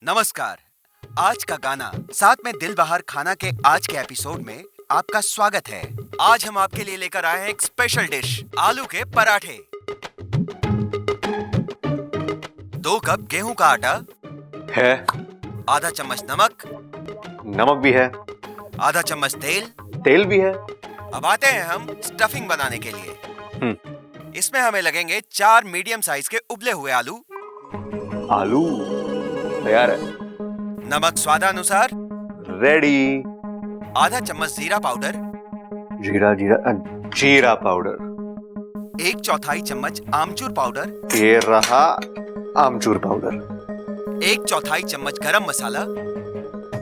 नमस्कार। आज का गाना साथ में दिल बहार खाना के आज के एपिसोड में आपका स्वागत है। आज हम आपके लिए लेकर आए हैं एक स्पेशल डिश, आलू के पराठे। 2 कप गेहूं का आटा है, आधा चम्मच नमक, नमक भी है, आधा चम्मच तेल, तेल भी है। अब आते हैं हम स्टफिंग बनाने के लिए। इसमें हमें लगेंगे 4 मीडियम साइज के उबले हुए आलू। आलू तैयार है। नमक स्वादानुसार, रेडी। आधा चम्मच जीरा पाउडर, जीरा पाउडर, 1/4 चम्मच आमचूर पाउडर, ये रहा आमचूर पाउडर, 1/4 चम्मच गरम मसाला,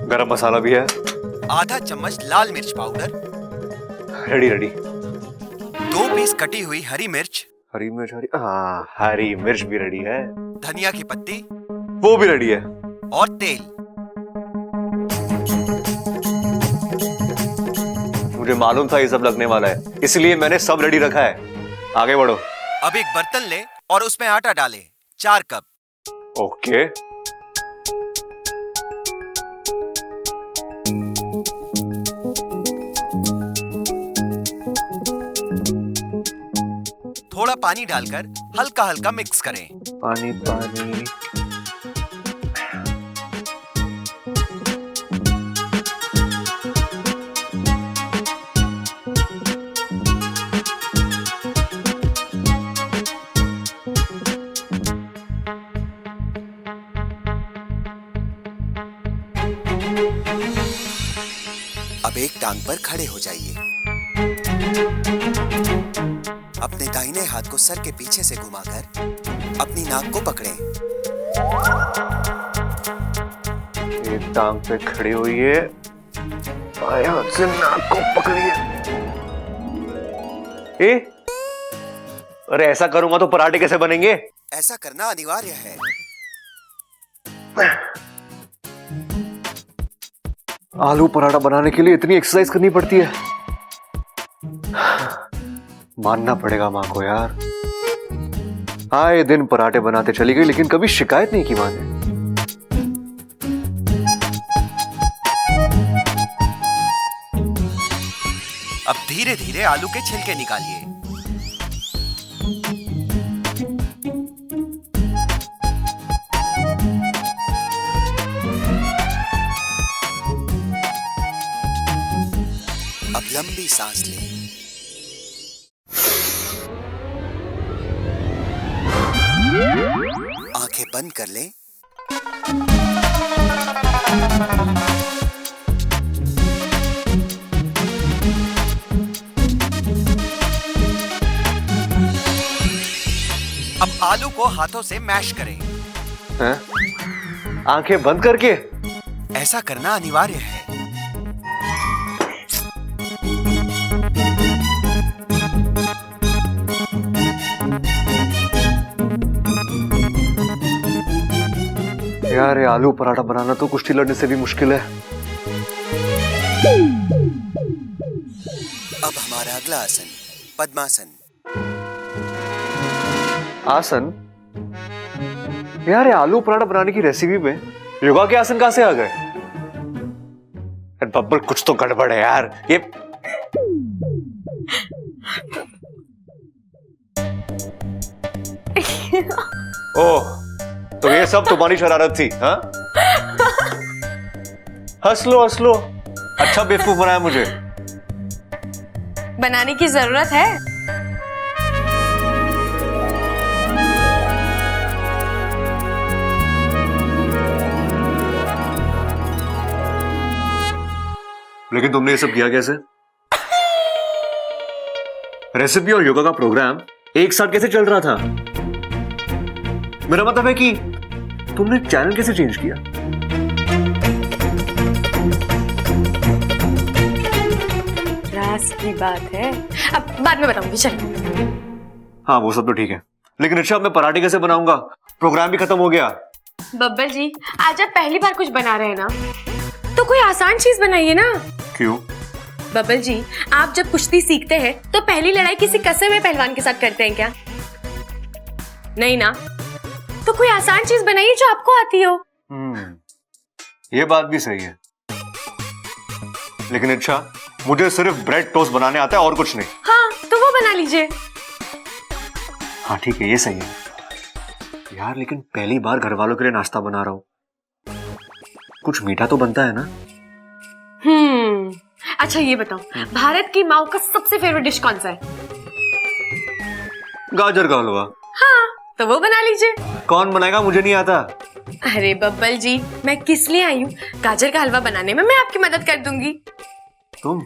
गरम मसाला भी है, आधा चम्मच लाल मिर्च पाउडर, रेडी। 2 पीस कटी हुई हरी मिर्च, हरी मिर्च भी रेडी है, धनिया की पत्ती, वो भी रेडी है, और तेल। मुझे मालूम था ये सब लगने वाला है, इसलिए मैंने सब रेडी रखा है। आगे बढ़ो। अब एक बर्तन ले और उसमें आटा डालें, 4 कप। ओके। थोड़ा पानी डालकर हल्का हल्का मिक्स करें। पानी अब एक टांग पर खड़े हो जाइए। अपने दाहिने हाथ को सर के पीछे से घुमाकर अपनी नाक को पकड़ें। एक टांग पे खड़ी हुई है, बाएं हाथ से नाक को पकड़िए। अरे ऐसा करूंगा तो पराठे कैसे बनेंगे? ऐसा करना अनिवार्य है। आलू पराठा बनाने के लिए इतनी एक्सरसाइज करनी पड़ती है। मानना पड़ेगा माँ को यार। आए दिन पराठे बनाते चली गई, लेकिन कभी शिकायत नहीं की माँ ने। अब धीरे धीरे आलू के छिलके निकालिए। अब लंबी सांस लें। आंखें बंद कर लें। अब आलू को हाथों से मैश करें। हैं? आंखें बंद करके? ऐसा करना अनिवार्य है। यार ये आलू पराठा बनाना तो कुश्ती लड़ने से भी मुश्किल है। अब हमारा अगला आसन, पद्मासन। आसन? यार ये आलू पराठा बनाने की रेसिपी में योगा के आसन कहां से आ गए? बब्बर कुछ तो गड़बड़ है यार। ये ओह, तो ये सब तुम्हारी शरारत थी? हाँ? हंस लो। अच्छा बेवकूफ बनाया मुझे। बनाने की जरूरत है। लेकिन तुमने ये सब किया कैसे? रेसिपी और योगा का प्रोग्राम एक साथ कैसे चल रहा था? मेरा मतलब है कि तुमने चैनल कैसे चेंज किया? राज की बात है, अब बाद में बताऊंगी। चल। हाँ वो सब तो ठीक है, लेकिन ऋषभ मैं पराठे कैसे बनाऊंगा? प्रोग्राम भी खत्म हो गया। बब्बर जी, आज आप पहली बार कुछ बना रहे हैं ना, तो कोई आसान चीज बनाइए ना। क्यों? बब्बर जी, आप जब कुश्ती सीखते हैं तो पहली लड़ाई किसी कसे हुए पहलवान के साथ करते हैं क्या? नहीं ना? तो कोई आसान चीज बनाइए जो आपको आती हो। ये बात भी सही है, लेकिन इच्छा, मुझे सिर्फ ब्रेड टोस्ट बनाने आता है और कुछ नहीं। हाँ तो वो बना लीजिए। हाँ ठीक है, ये सही है यार, लेकिन पहली बार घर वालों के लिए नाश्ता बना रहा हूँ, कुछ मीठा तो बनता है ना। अच्छा ये बताओ, भारत की माँ का सबसे फेवरेट डिश कौन सा है? गाजर का हलवा। हाँ तो वो बना लीजिए। कौन बनाएगा, मुझे नहीं आता। अरे बब्बल जी, मैं किस लिए आई हूँ? गाजर का हलवा बनाने में मैं आपकी मदद कर दूंगी। तुम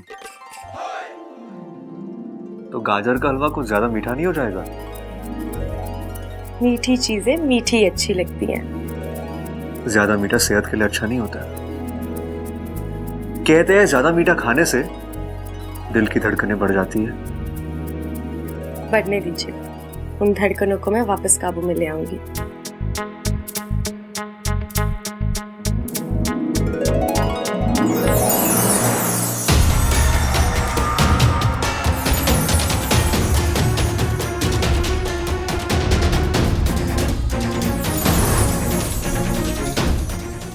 तो गाजर का हलवा कुछ ज्यादा मीठा नहीं हो जाएगा? मीठी चीजें मीठी अच्छी लगती हैं। ज्यादा मीठा सेहत के लिए अच्छा नहीं होता। कहते हैं ज्यादा मीठा खाने से दिल की धड़कनें बढ़ जाती है। बढ़ने दीजिए, उन धड़कनों को मैं वापस काबू में ले आऊंगी।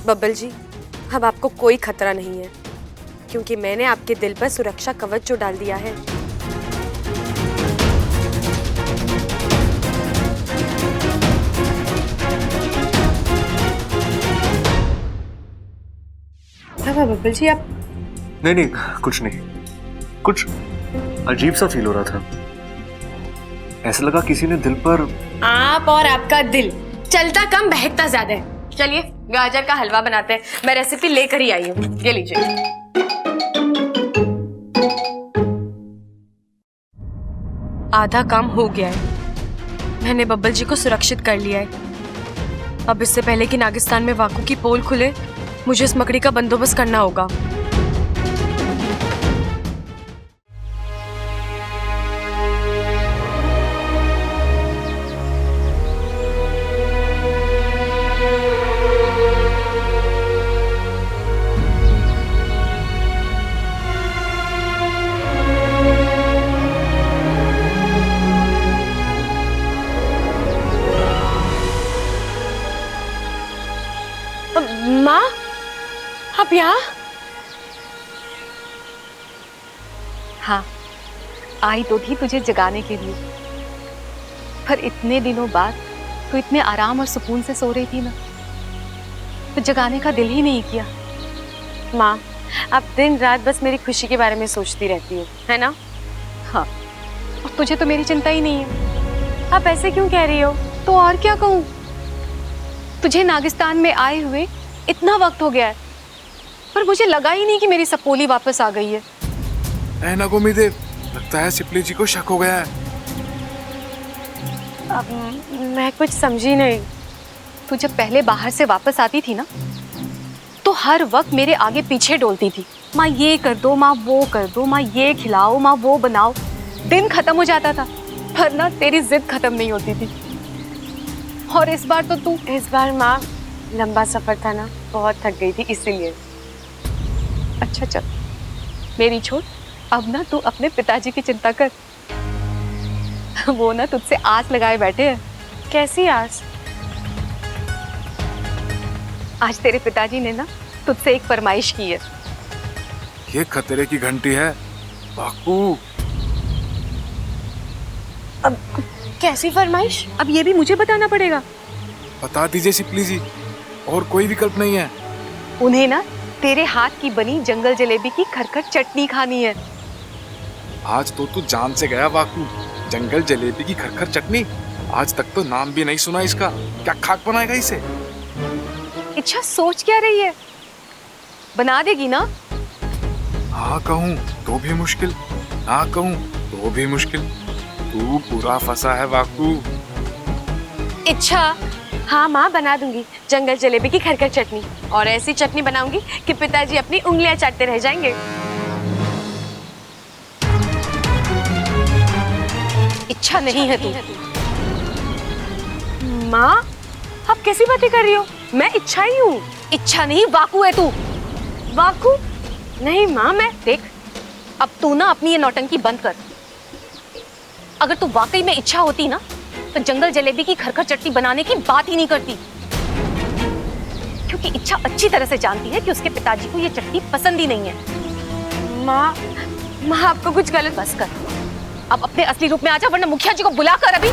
बब्बल जी, अब आपको कोई खतरा नहीं है, क्योंकि मैंने आपके दिल पर सुरक्षा कवच जो डाल दिया है। बब्बल जी आप नहीं, कुछ नहीं, कुछ अजीब सा फील हो रहा था। ऐसा लगा किसी ने दिल पर। आप और आपका दिल चलता कम बहकता ज्यादा है। चलिए गाजर का हलवा बनाते हैं, मैं रेसिपी लेकर ही आई हूँ, ये लीजिए। आधा काम हो गया है, मैंने बब्बल जी को सुरक्षित कर लिया है। अब इससे पहले कि नागिस्तान में वाकू की पोल खुले, मुझे इस मकड़ी का बंदोबस्त करना होगा। माँ, आप यहाँ? हाँ, आई तो थी तुझे जगाने के लिए, पर इतने दिनों बाद तू इतने आराम और सुकून से सो रही थी ना, तो जगाने का दिल ही नहीं किया। माँ, आप दिन रात बस मेरी खुशी के बारे में सोचती रहती हो, है ना? हाँ, और तुझे तो मेरी चिंता ही नहीं है। आप ऐसे क्यों कह रही हो? तो और क्या कहूँ, तुझे नागिस्तान में आए हुए इतना वक्त हो गया है, पर मुझे लगा ही नहीं कि मेरी सपोली वापस आ गई है। नागोमीदेव, लगता है सिपली जी को शक हो गया है। अब मैं कुछ समझी नहीं। तू जब पहले बाहर से वापस आती थी ना, तो हर वक्त मेरे आगे पीछे डोलती थी, माँ ये कर दो, माँ वो कर दो, माँ ये खिलाओ, माँ वो बनाओ। दिन खत्म हो जाता था, पर ना तेरी जिद खत्म नहीं होती थी। और इस बार तो तू। इस बार माँ लंबा सफर था ना, बहुत थक गई थी इसीलिए। अच्छा चल, मेरी छोड़, अब ना तू अपने पिताजी की चिंता कर। वो ना तुझसे आस लगाए बैठे हैं। कैसी आस? आज तेरे पिताजी ने ना तुझसे एक फरमाइश की है। ये खतरे की घंटी है बाकू। अब कैसी फरमाइश? अब ये भी मुझे बताना पड़ेगा। बता दीजिए सिपली जी, और कोई विकल्प नहीं है। उन्हें ना तेरे हाथ की बनी जंगल जलेबी की खरखर चटनी खानी है। आज तो तू जान से गया बाकू। जंगल जलेबी की खरखर चटनी, आज तक तो नाम भी नहीं सुना इसका। क्या खाक बनाएगा इसे? इच्छा सोच क्या रही है, बना देगी ना? हाँ कहूँ तो भी मुश्किल, ना कहूँ तो भी मुश्किल। तू पूरा फंसा है बाकू। इच्छा, हाँ माँ बना दूंगी जंगल जलेबी की खरखर चटनी, और ऐसी चटनी बनाऊंगी कि पिताजी अपनी उंगलियां चाटते रह जाएंगे। इच्छा नहीं है तू। माँ, आप कैसी बातें कर रही हो? मैं इच्छा ही हूँ। इच्छा नहीं, वाकू है तू। वाकू? नहीं माँ, मैं देख, अब तू ना अपनी ये नौटंकी बंद कर। अगर तू वाकई में इच्छा होती ना, तो जंगल जलेबी की खरखर चटनी बनाने की बात ही नहीं करती। आशु की इच्छा अच्छी तरह से जानती है कि उसके पिताजी को ये चटनी पसंद ही नहीं है। माँ, माँ आपको कुछ गलत। बस कर, अब अपने असली रूप में आ जा, वरना मुखिया जी को बुला कर अभी।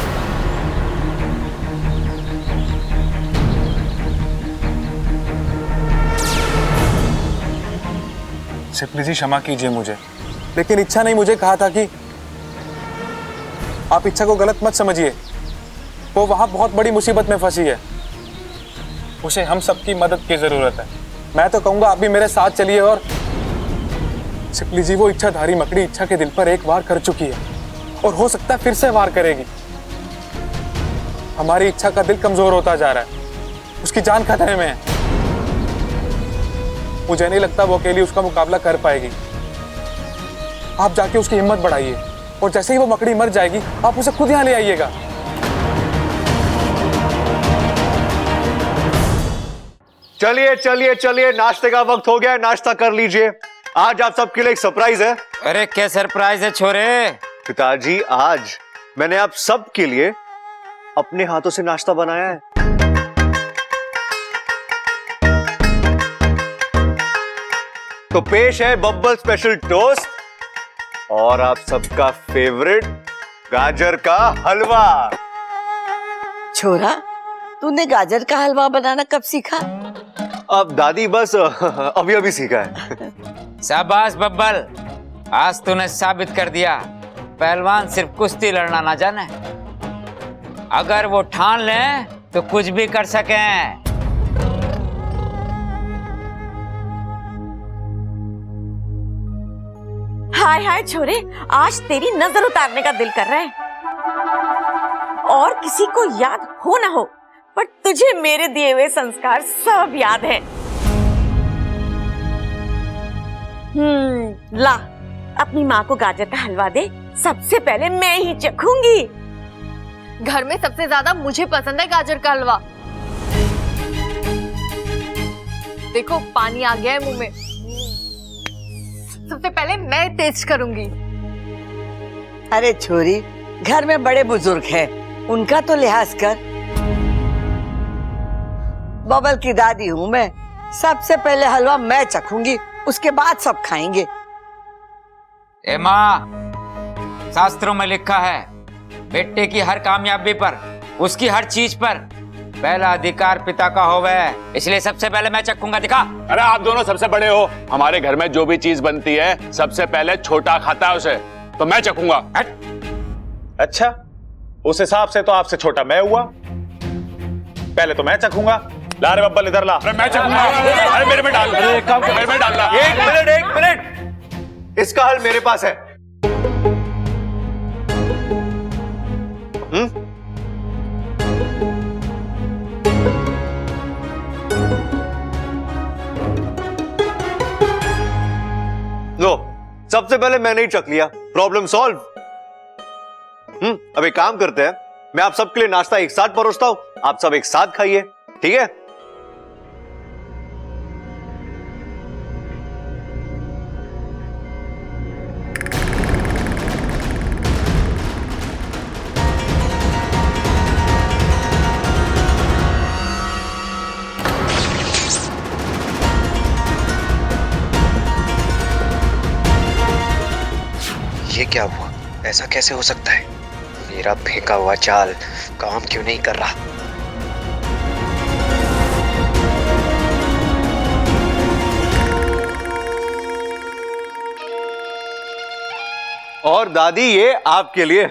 सिप्ली जी क्षमा कीजिए मुझे, लेकिन इच्छा नहीं मुझे कहा था कि आप इच्छा को गलत मत समझिए। वो वहां बहुत बड़ी मुसीबत में फंसी है, उसे हम सबकी मदद की जरूरत है। मैं तो कहूंगा आप भी मेरे साथ चलिए। और सिप्ली जी, वो इच्छाधारी मकड़ी इच्छा के दिल पर एक वार कर चुकी है और हो सकता है फिर से वार करेगी। हमारी इच्छा का दिल कमजोर होता जा रहा है, उसकी जान खतरे में है। मुझे नहीं लगता वो अकेली उसका मुकाबला कर पाएगी। आप जाके उसकी हिम्मत बढ़ाइए और जैसे ही वो मकड़ी मर जाएगी आप उसे खुद यहाँ ले आइएगा। चलिए चलिए चलिए, नाश्ते का वक्त हो गया है, नाश्ता कर लीजिए। आज आप सबके लिए एक सरप्राइज है। अरे क्या सरप्राइज है छोरे? पिताजी, आज मैंने आप सबके लिए अपने हाथों से नाश्ता बनाया है। तो पेश है बब्बल स्पेशल टोस्ट और आप सबका फेवरेट गाजर का हलवा। छोरा, तूने गाजर का हलवा बनाना कब सीखा? अब दादी बस अभी अभी सीखा है। शाबाश बब्बल, आज तूने साबित कर दिया पहलवान सिर्फ कुश्ती लड़ना ना जाने, अगर वो ठान ले तो कुछ भी कर सके। हाय हाय छोरे, आज तेरी नजर उतारने का दिल कर रहा है। और किसी को याद हो ना हो, पर तुझे मेरे दिए हुए संस्कार सब याद है। ला, अपनी माँ को गाजर का हलवा दे, सबसे पहले मैं ही चखूंगी। घर में सबसे ज्यादा मुझे पसंद है गाजर का हलवा। देखो पानी आ गया है मुंह में। सबसे पहले मैं टेस्ट करूंगी। अरे छोरी, घर में बड़े बुजुर्ग हैं, उनका तो लिहाज कर। बबल की दादी हूँ मैं, सबसे पहले हलवा मैं चखूंगी, उसके बाद सब खाएंगे। ए माँ, शास्त्रों में लिखा है बेटे की हर कामयाबी पर, उसकी हर चीज पर पहला अधिकार पिता का होवे, इसलिए सबसे पहले मैं चखूंगा। दिखा। अरे आप दोनों सबसे बड़े हो, हमारे घर में जो भी चीज बनती है सबसे पहले छोटा खाता है उसे, तो मैं चखूंगा। अच्छा, उस हिसाब से तो आपसे छोटा मैं हुआ, पहले तो मैं चखूंगा। ला रे बब्बल, इधर ला। अरे मैं चखूंगा। अरे मेरे में डाल, मेरे में डालना। एक मिनट, इसका हल मेरे पास है। लो, सबसे पहले मैंने ही चख लिया, प्रॉब्लम सॉल्व। अब एक काम करते हैं, मैं आप सबके लिए नाश्ता एक साथ परोसता हूं, आप सब एक साथ खाइए, ठीक है? ये क्या हुआ? ऐसा कैसे हो सकता है? मेरा फेंका हुआ चाल काम क्यों नहीं कर रहा? और दादी, ये आपके लिए।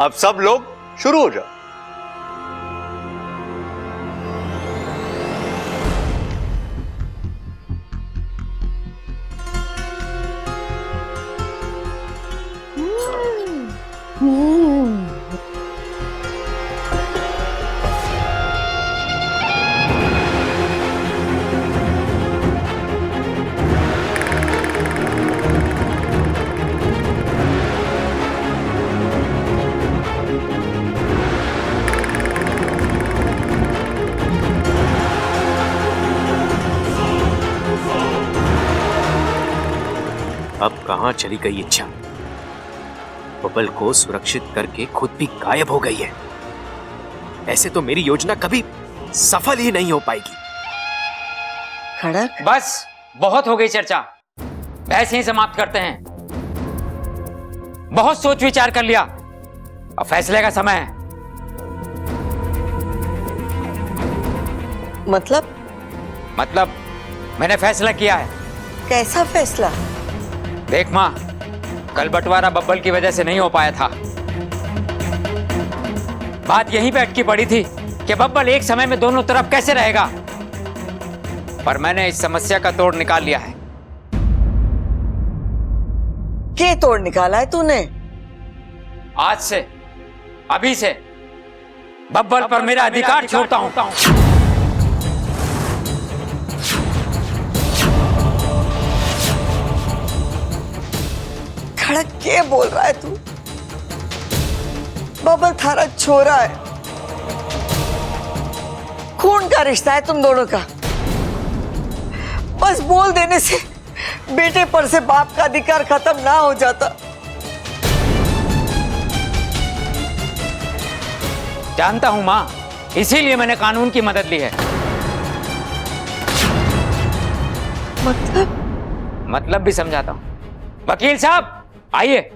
अब सब लोग शुरू हो जाओ। अब कहां चली गई इच्छा? बबल को सुरक्षित करके खुद भी गायब हो गई है। ऐसे तो मेरी योजना कभी सफल ही नहीं हो पाएगी। खड़क, बस बहुत हो गई चर्चा, बहस यहीं समाप्त करते हैं। बहुत सोच विचार कर लिया, अब फैसले का समय है। मतलब मैंने फैसला किया है। कैसा फैसला? देख माँ, कल बंटवारा बब्बल की वजह से नहीं हो पाया था। बात यहीं पे अटकी पड़ी थी कि बब्बल एक समय में दोनों तरफ कैसे रहेगा, पर मैंने इस समस्या का तोड़ निकाल लिया है। क्या तोड़ निकाला है तूने? आज से, अभी से बब्बल पर मेरा अधिकार छोड़ता हूं। खड़क, क्या बोल रहा है तू? बब्बल थारा छोरा है, खून का रिश्ता है तुम दोनों का। बस बोल देने से बेटे पर से बाप का अधिकार खत्म ना हो जाता। जानता हूं मां, इसीलिए मैंने कानून की मदद ली है। मतलब भी समझाता हूं। वकील साहब आइए।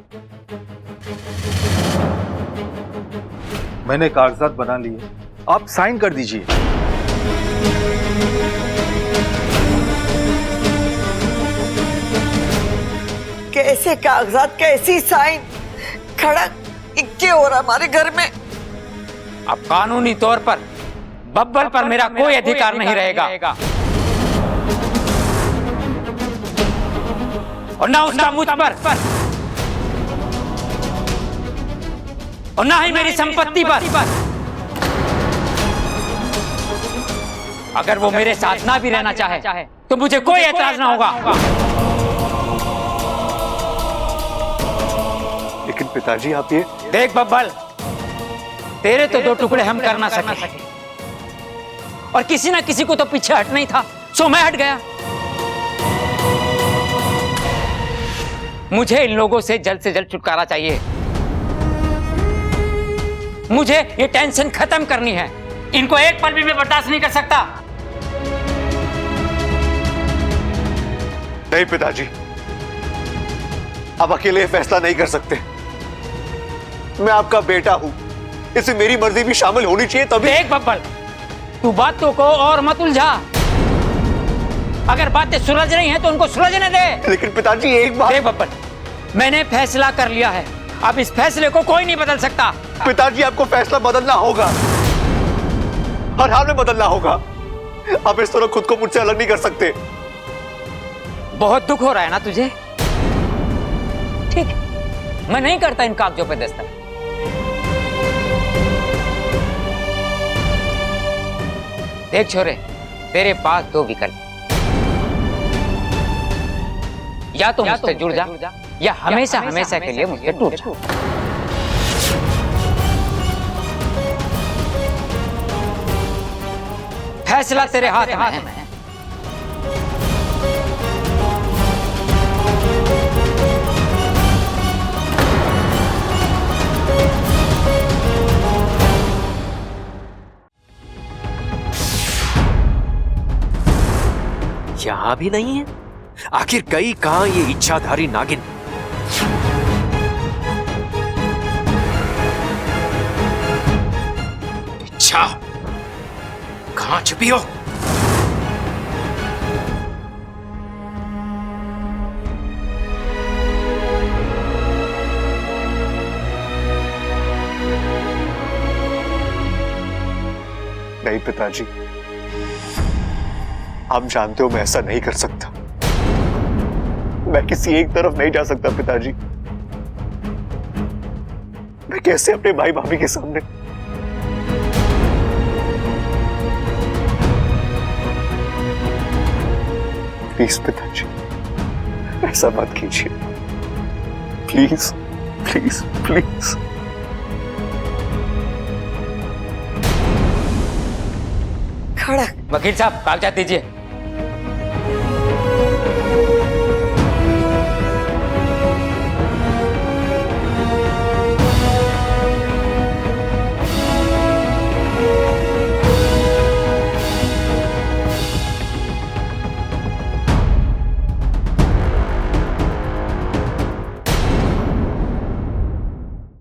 मैंने कागजात बना लिए, आप साइन कर दीजिए। कैसे कागजात, कैसी साइन? खड़क, क्या हो रहा हमारे घर में? अब कानूनी तौर पर बब्बल पर मेरा कोई अधिकार नहीं रहेगा और ना उसका मुझ पर और ना ही मेरी संपत्ति पर। अगर वो मेरे साथ ना भी रहना चाहे तो मुझे कोई एतराज ना होगा। लेकिन पिताजी आप ये... देख बब्बल, तेरे तो दो टुकड़े हम कर ना सके और किसी ना किसी को तो पीछे हटना ही था, सो मैं हट गया। मुझे इन लोगों से जल्द छुटकारा चाहिए। मुझे ये टेंशन खत्म करनी है। इनको एक पल भी मैं बर्दाश्त नहीं कर सकता। नहीं पिताजी, आप अकेले फैसला नहीं कर सकते। मैं आपका बेटा हूं, इसमें मेरी मर्जी भी शामिल होनी चाहिए तभी। देख बब्बल, तू बातों को और मत उलझा। अगर बातें सुलझ रही हैं तो उनको सुलझने दे। लेकिन पिताजी एक बात... देख बब्बल, मैंने फैसला कर लिया है, अब इस फैसले को कोई नहीं बदल सकता। पिताजी आपको फैसला बदलना होगा, हर हाल में बदलना होगा। आप इस तरह खुद को मुझसे अलग नहीं कर सकते। बहुत दुख हो रहा है ना तुझे? ठीक, मैं नहीं करता इन कागजों पे दस्तखत। देख छोरे, तेरे पास दो विकल्प, या तो मुझसे जुड़ जा या हमेशा के लिए मुझसे टूट जा। फैसला तेरे हाथ में है। यहां भी नहीं है। आखिर गई कहां ये इच्छाधारी नागिन? इच्छा कहां छुपी हो? नहीं पिताजी, आप जानते हो मैं ऐसा नहीं कर सकता। मैं किसी एक तरफ नहीं जा सकता पिताजी। मैं कैसे अपने भाई भाभी के सामने... प्लीज पिताजी, ऐसा मत कीजिए। Please please please. खड़क, वकील साहब कागजात दीजिए।